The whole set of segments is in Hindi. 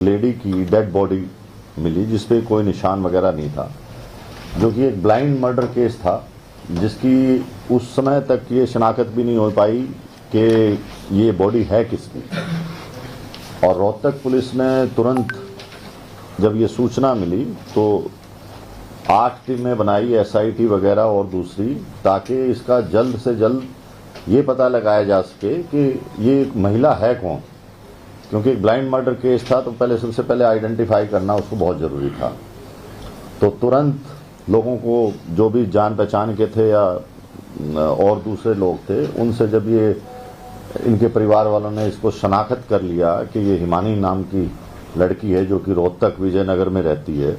लेडी की डेड बॉडी मिली जिसपे कोई निशान वगैरह नहीं था, जो कि एक ब्लाइंड मर्डर केस था, जिसकी उस समय तक ये शनाख्त भी नहीं हो पाई कि ये बॉडी है किसकी। और रोहतक पुलिस ने तुरंत जब ये सूचना मिली तो 8 टीमें बनाई, SIT वगैरह और दूसरी, ताकि इसका जल्द से जल्द ये पता लगाया जा सके कि ये एक महिला है कौन, क्योंकि एक ब्लाइंड मर्डर केस था तो पहले सबसे पहले आइडेंटिफाई करना उसको बहुत ज़रूरी था। तो तुरंत लोगों को, जो भी जान पहचान के थे या और दूसरे लोग थे, उनसे जब ये इनके परिवार वालों ने इसको शनाख्त कर लिया कि ये हिमानी नाम की लड़की है जो कि रोहतक विजयनगर में रहती है,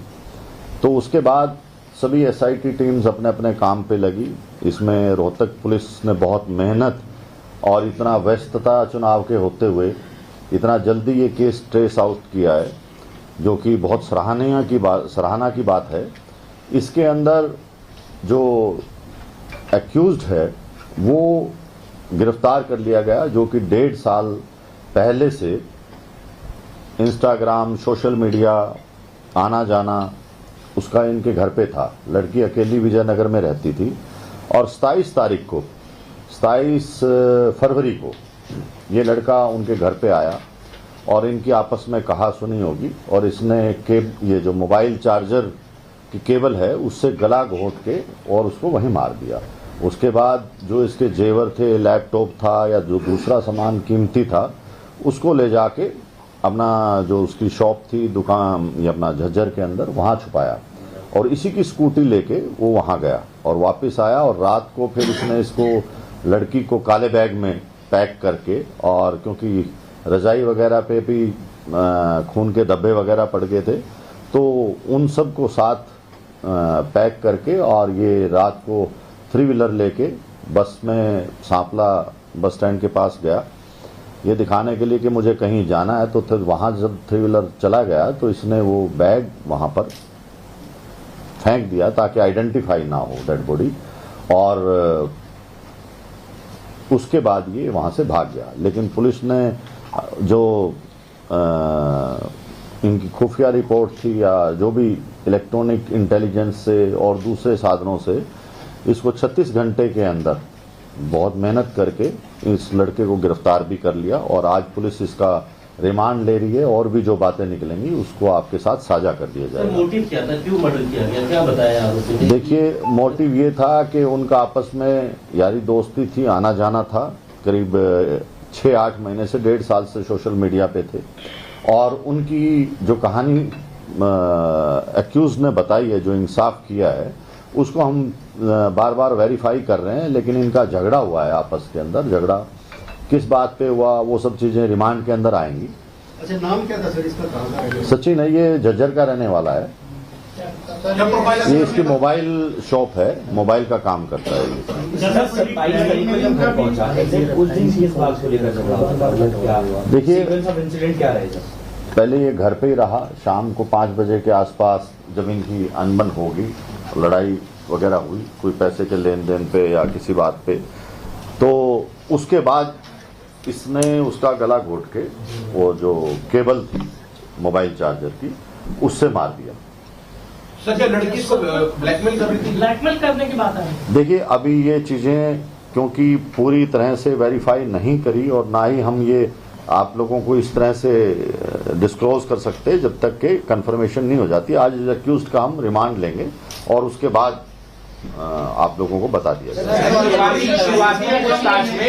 तो उसके बाद सभी SIT टीम्स अपने अपने काम पे लगी। इसमें रोहतक पुलिस ने बहुत मेहनत और इतना व्यस्तता चुनाव के होते हुए इतना जल्दी ये केस ट्रेस आउट किया है, जो कि बहुत सराहना की बात है। इसके अंदर जो एक्यूज्ड है वो गिरफ्तार कर लिया गया, जो कि 1.5 साल पहले से इंस्टाग्राम, सोशल मीडिया आना जाना उसका इनके घर पे था। लड़की अकेली विजयनगर में रहती थी और 27 फरवरी को ये लड़का उनके घर पे आया और इनकी आपस में कहा सुनी होगी, और इसने ये जो मोबाइल चार्जर की केबल है उससे गला घोंट के और उसको वहीं मार दिया। उसके बाद जो इसके जेवर थे, लैपटॉप था या जो दूसरा सामान कीमती था, उसको ले जाके अपना जो उसकी शॉप थी, दुकान या अपना झज्जर के अंदर, वहाँ छुपाया और इसी की स्कूटी लेके वो वहाँ गया और वापस आया। और रात को फिर उसने इसको, लड़की को काले बैग में पैक करके, और क्योंकि रजाई वगैरह पे भी खून के धब्बे वगैरह पड़ गए थे, तो उन सब को साथ पैक करके और ये रात को 3 व्हीलर लेके बस में सांपला बस स्टैंड के पास गया, ये दिखाने के लिए कि मुझे कहीं जाना है। तो फिर वहाँ जब 3 व्हीलर चला गया तो इसने वो बैग वहाँ पर फेंक दिया ताकि आइडेंटिफाई ना हो डेड बॉडी, और उसके बाद ये वहाँ से भाग गया। लेकिन पुलिस ने जो इनकी खुफिया रिपोर्ट थी या जो भी इलेक्ट्रॉनिक इंटेलिजेंस से और दूसरे साधनों से इसको 36 घंटे के अंदर बहुत मेहनत करके इस लड़के को गिरफ्तार भी कर लिया। और आज पुलिस इसका रिमांड ले रही है और भी जो बातें निकलेंगी उसको आपके साथ साझा कर दिया जाएगा। मोटिव क्या था, क्यों मर्डर किया गया, क्या बताया आरोपी ने? देखिए, मोटिव ये था कि उनका आपस में यारी दोस्ती थी, आना जाना था। करीब 6-8 महीने से 1.5 साल से सोशल मीडिया पे थे, और उनकी जो कहानी एक्यूज ने बताई है, जो इंसाफ किया है, उसको हम बार बार वेरीफाई कर रहे हैं। लेकिन इनका झगड़ा हुआ है आपस के अंदर, झगड़ा किस बात पे हुआ वो सब चीजें रिमांड के अंदर आएंगी। अच्छा, नाम क्या था सर इसका? कहाँ का? सचिन है, ये झज्जर का रहने वाला है। ये इसकी मोबाइल शॉप है, मोबाइल का काम करता है ये। 27 तारीख को जब घर पहुंचा उस दिन किस बात को लेकर झगड़ा हुआ? देखिए, इंसिडेंट क्या रहेगा? पहले ये घर पे ही रहा। शाम को 5 बजे के आसपास जब इनकी अनबन होगी, लड़ाई वगैरह हुई कोई पैसे के लेन देन पे या किसी बात पे, तो उसके बाद इसने उसका गला घोट के वो जो केबल थी मोबाइल चार्जर की, उससे मार दिया। सर, क्या लड़की इसको ब्लैकमेल कर रही थी? ब्लैकमेल करने की बात है। देखिए, अभी ये चीज़ें क्योंकि पूरी तरह से वेरीफाई नहीं करी और ना ही हम ये आप लोगों को इस तरह से डिस्क्लोज कर सकते जब तक कि कंफर्मेशन नहीं हो जाती। आज एक्यूज्ड का हम रिमांड लेंगे और उसके बाद आप लोगों को बता दिया जाएगा।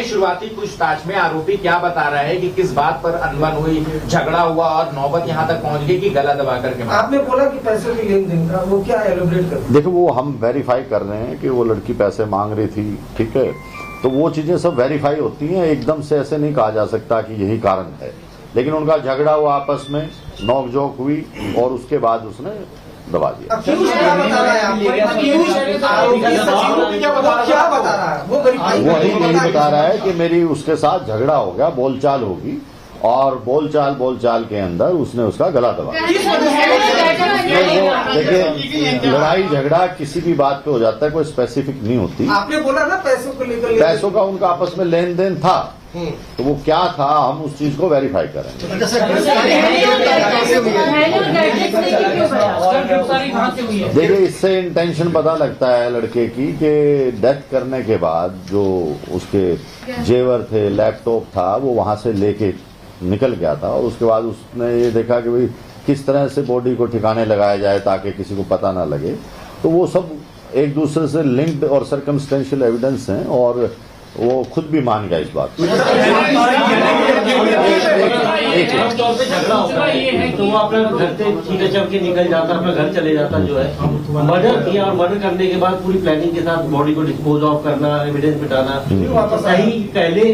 शुरुआती पूछताछ में आरोपी क्या बता रहा है कि किस बात पर अनबन हुई, झगड़ा हुआ और नौबत यहाँ तक पहुँच गई कि गला दबा करके? आपने बोला कि पैसे के लेन देन का, वो क्या एलोबरेट कर? देखो, वो हम वेरीफाई कर रहे हैं कि वो लड़की पैसे मांग रही थी, ठीक है, तो वो चीजें सब वेरीफाई होती हैं। एकदम से ऐसे नहीं कहा जा सकता कि यही कारण है। लेकिन उनका झगड़ा हुआ, आपस में नोकझोंक हुई और उसके बाद उसने दबा दिया। क्या बता रहा है? वो यही बता रहा है कि मेरी उसके साथ झगड़ा हो गया, बोलचाल होगी, और बोलचाल के अंदर उसने उसका गला दबा। देखिए, लड़ाई झगड़ा किसी भी बात पे हो जाता है, कोई स्पेसिफिक नहीं होती। आपने बोला ना पैसों को लेकर, पैसों का उनका आपस में लेन देन था, तो वो क्या था हम उस चीज को वेरीफाई करेंगे। देखिए, इससे इंटेंशन पता लगता है लड़के की कि डेथ करने के बाद जो उसके जेवर थे, लैपटॉप था, वो वहां से लेके निकल गया था और उसके बाद उसने ये देखा कि भाई किस तरह से बॉडी को ठिकाने लगाया जाए ताकि किसी को पता ना लगे। तो वो सब एक दूसरे से लिंक्ड और सर्कमस्टेंशियल एविडेंस हैं और वो खुद भी मान गया इस बात को। तौर पे झगड़ा होता है तो वो अपने घर से ठीक है चल के निकल जाता, अपने घर चले जाता जो है। मर्डर किया और मर्डर करने के बाद पूरी प्लानिंग के साथ बॉडी को डिस्पोज ऑफ करना, एविडेंस मिटाना, सही पहले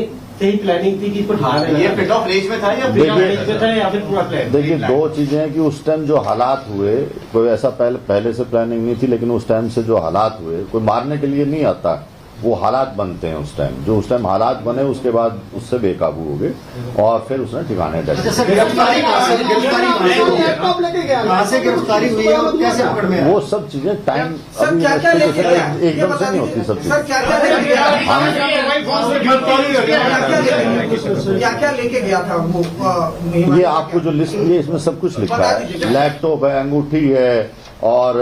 से ही प्लानिंग थी कि इसको ठिकाने ये पिट ऑफ रेंज में था या फिर या फिर पूरा प्लान? देखिए, दो चीजें हैं कि उस टाइम जो हालात हुए, कोई ऐसा पहले से प्लानिंग नहीं थी, लेकिन उस टाइम से जो हालात हुए, कोई मारने के लिए नहीं आता, वो हालात बनते हैं उस टाइम। जो उस टाइम हालात बने उसके बाद उससे बेकाबू हो गए और फिर उसने ठिकाने डाले। गिरफ्तारी हुई है और कैसे पकड़ में वो सब चीजें टाइम सर अभी क्या लेके गया? एकदम से नहीं होती सब सर चीजें। क्या लेके गया था वो? ये आपको जो लिस्ट है इसमें सब कुछ लिखा है। लैपटॉप है, अंगूठी है और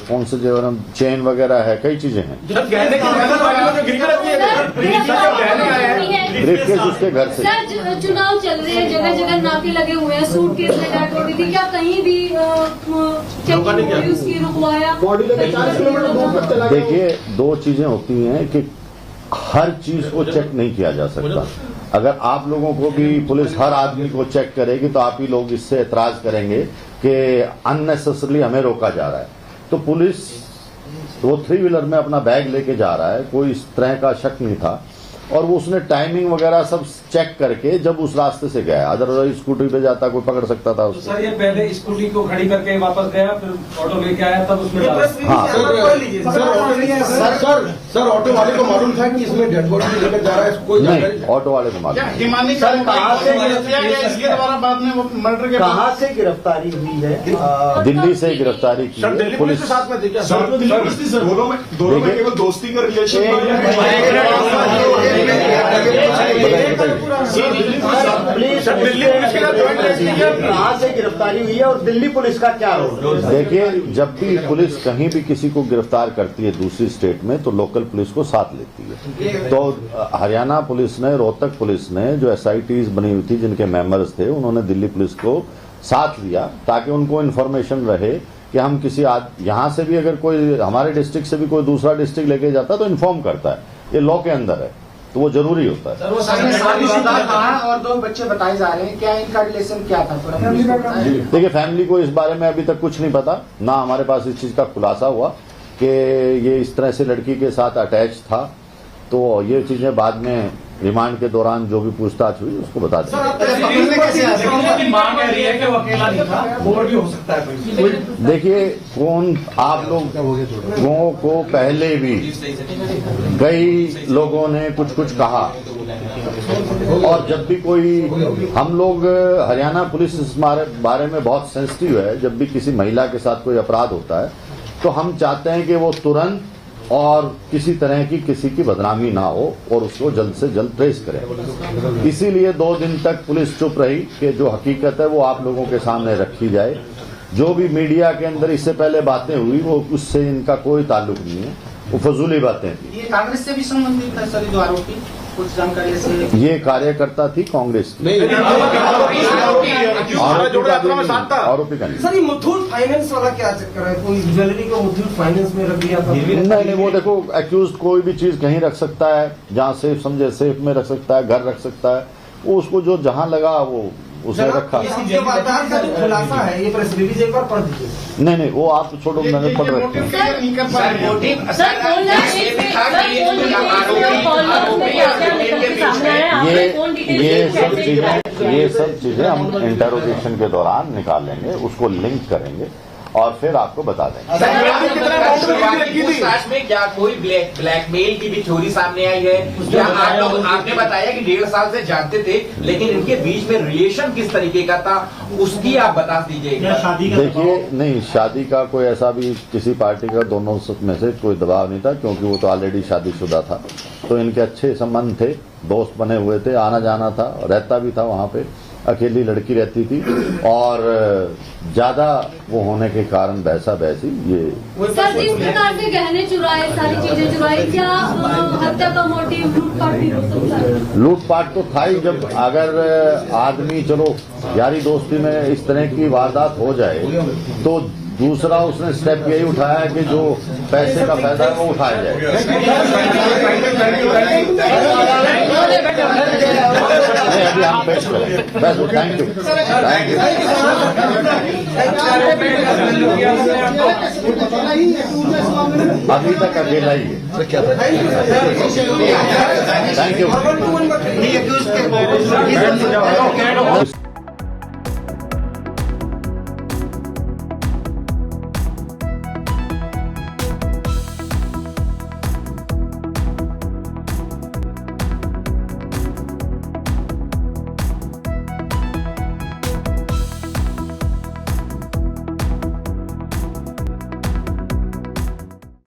कौन से जो चेन वगैरह है, कई चीजें हैं। ब्रीफकेस उसके घर से। सर, चुनाव चल रहे हैं, जगह जगह नाके लगे हुए हैं, सूटकेस में डाट हो रही थी, क्या कहीं भी चेकिंग हुई उसकी रुकवाया? देखिए, दो चीजें होती हैं कि हर चीज को चेक नहीं किया जा सकता। अगर आप लोगों को भी पुलिस हर आदमी को चेक करेगी तो आप ही लोग इससे एतराज करेंगे कि अननेसेसरली हमें रोका जा रहा है। तो पुलिस वो 3 व्हीलर में अपना बैग लेके जा रहा है, कोई इस तरह का शक नहीं था और वो उसने टाइमिंग वगैरह सब चेक करके जब उस रास्ते से गया, अदरवाइज स्कूटी पे जाता कोई पकड़ सकता था उसको। सर ये पहले स्कूटी को खड़ी करके वापस गया, फिर ऑटो लेके आया, तब उसमें सर ऑटो वाले को मालूम था कि इसमें डेड बॉडी लेकर जा रहा है, इसको कोई नहीं, ऑटो वाले को मालूम। कहाँ से गिरफ्तारी हुई है? दिल्ली से गिरफ्तारी की है पुलिस। दोनों में केवल दोस्ती का रिलेशन कहाँ से गिरफ्तारी हुई है और दिल्ली पुलिस का क्या रोल? देखिए, जब भी पुलिस कहीं भी किसी को गिरफ्तार करती है दूसरी स्टेट में तो लोकल पुलिस को साथ लेती है। तो हरियाणा पुलिस ने, रोहतक पुलिस ने जो एसआईटीज बनी हुई थी जिनके मेंबर्स थे, उन्होंने दिल्ली पुलिस को साथ लिया ताकि उनको इन्फॉर्मेशन रहे कि हम किसी यहाँ से भी अगर कोई हमारे डिस्ट्रिक्ट से भी कोई दूसरा डिस्ट्रिक्ट लेके जाता है तो इन्फॉर्म करता है। ये लॉ के अंदर है तो वो जरूरी होता है। और 2 बच्चे बताए जा रहे हैं, क्या इनका रिलेशन क्या था? देखिए, फैमिली को इस बारे में अभी तक कुछ नहीं पता, ना हमारे पास इस चीज का खुलासा हुआ कि ये इस तरह से लड़की के साथ अटैच था। तो ये चीजें बाद में रिमांड के दौरान जो भी पूछताछ हुई उसको बता दें। देखिए, कौन आप लोगों को पहले भी कई लोगों ने कुछ कहा और जब भी कोई, हम लोग हरियाणा पुलिस इस बारे में बहुत सेंसिटिव है। जब भी किसी महिला के साथ कोई अपराध होता है तो हम चाहते हैं कि वो तुरंत और किसी तरह की किसी की बदनामी ना हो और उसको जल्द से जल्द ट्रेस करें। इसीलिए 2 दिन तक पुलिस चुप रही कि जो हकीकत है वो आप लोगों के सामने रखी जाए। जो भी मीडिया के अंदर इससे पहले बातें हुई वो उससे इनका कोई ताल्लुक नहीं है, वो फजूली बातें थी। ये कांग्रेस से भी संबंधित है सर, जो आरोपी कुछ जानकारी से? ये कार्यकर्ता थी कांग्रेस की, आरोपी का नहीं। सर, ये मुथूट फाइनेंस वाला क्या चक्कर है? कोई ज्वेलरी को मुथूट फाइनेंस में रख दिया था? नहीं, वो देखो, एक्यूज कोई भी चीज कहीं रख सकता है, जहाँ सेफ समझे सेफ में रख सकता है, घर रख सकता है, वो उसको जो जहाँ लगा वो उसने रखा। इसके बाद का जो खुलासा है, ये प्रेस रिलीज एक बार पढ़ दीजिए। नहीं, वो आप छोड़ो, मैंने पढ़ रखे हैं। ये सब चीजें हम इंटरोगेशन के दौरान निकालेंगे, उसको लिंक करेंगे और फिर आपको बता देंगे। शुरुआती पूछताछ में क्या कोई ब्लैकमेल की भी थ्योरी सामने आई है? क्या आपने बताया कि 1.5 साल से जानते थे, लेकिन इनके बीच में रिलेशन किस तरीके का था, उसकी आप बता दीजिए। देखिए, नहीं, शादी का कोई ऐसा भी किसी पार्टी का दोनों में से कोई दबाव नहीं था, क्योंकि वो तो ऑलरेडी शादीशुदा था। तो इनके अच्छे संबंध थे, दोस्त बने हुए थे, आना जाना था, रहता भी था वहाँ पे। अकेली लड़की रहती थी और ज्यादा वो होने के कारण बहसा बहसी ये। सर, जिस प्रकार से गहने चुराए, सारी चीजें चुराई, क्या हत्या का मोटिव लूटपाट भी हो सकता है? लूटपाट तो था ही। जब अगर आदमी चलो यारी दोस्ती में इस तरह की वारदात हो जाए तो दूसरा उसने स्टेप यही उठाया कि जो पैसे का फायदा है वो उठाया जाए। नहीं, अभी हम पेश करें बस। Thank you, thank you. अभी तक अकेला ही है। Thank you.